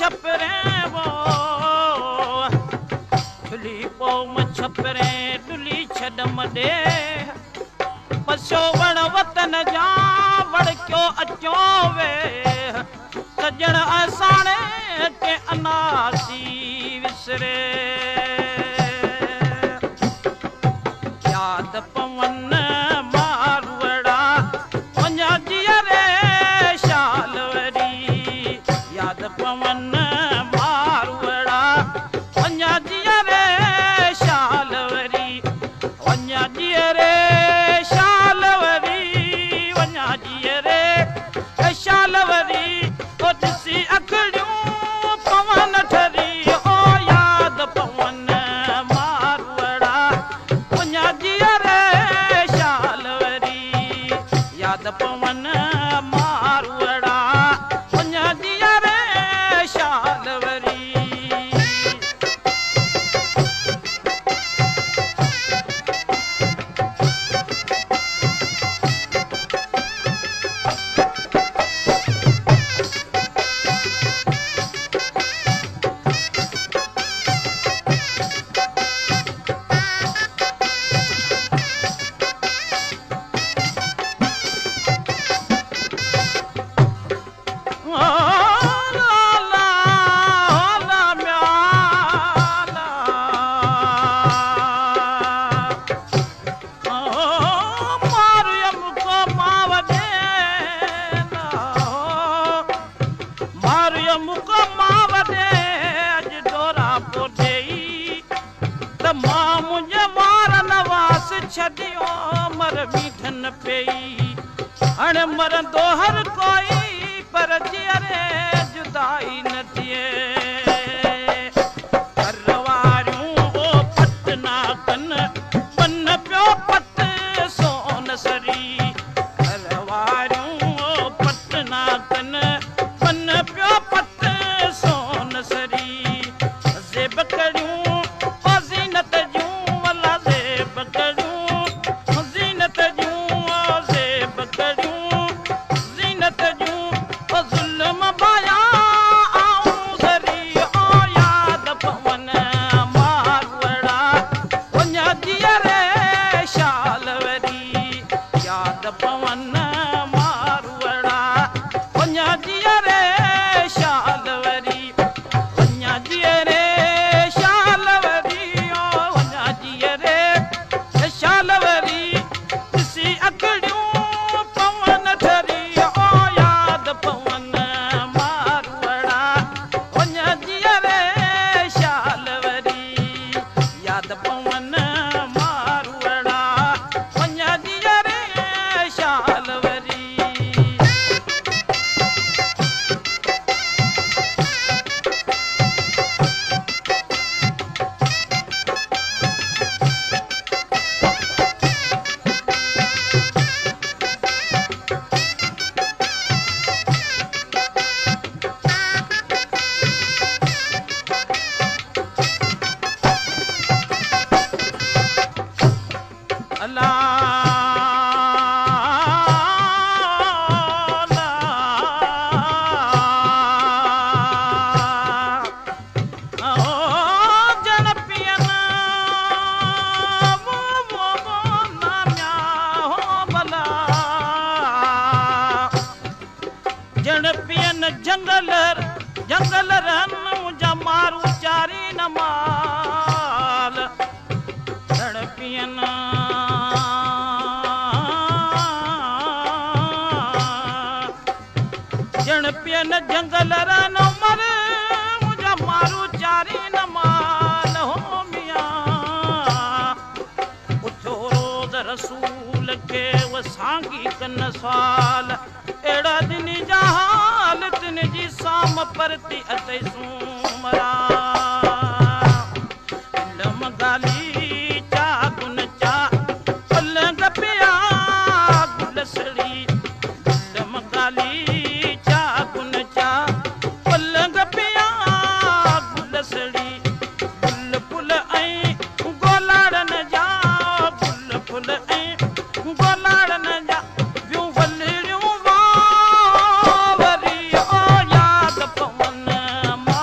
छपरे वो डुली पोइ छपरे डुली छॾ मॾे बसो वण वतन जा वण क्यों अचो वे सजण असाणे के अनासी विसरे याद पवन मारवड़ा वञा जिया रे शालवरी याद पवन मारवड़ा वञा जिया रे शालवरी वञा जिया रे शालवरी ओ ॾिसी अखड़ियूं पवन ठरी ओ याद पवन मारवड़ा वञा जिया रे शालवरी याद पवन मारवड़ा वञा जिया रे शालवरी छॾियो मर मीठन पेई हाणे मरंदो हर कोई पर जीअरे जुदाई न थिए घर वारियूं ओ पट ना कन पन पियो पट सोन सरी घर वारियूं ओ पट ना कन पन पियो पट सोन सरी ज़ेब कड़ियूं ओ ज़ीनत जूं वला ज़ेब कड़ियूं जंगल रन मुझा मारू चारी न माल जण पियन जंगल रन मर मुझा मारू चारी न माल हो मिया उठो रोज़ रसूल के वो सांगी कन सवाल एड़ा दिन जा हाल दिन जी साम परती अते सूमरा लम गाली चा गुन चा पलंग पिया गुलसड़ी लम गाली चा गुन चा पलंग पिया गुलसड़ी गुल फुल ऐं गोलाड़न जा गुल फुल ऐं गोलाड़न जा वलिड़ियूं वावरी ओ याद पवन मा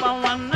पवन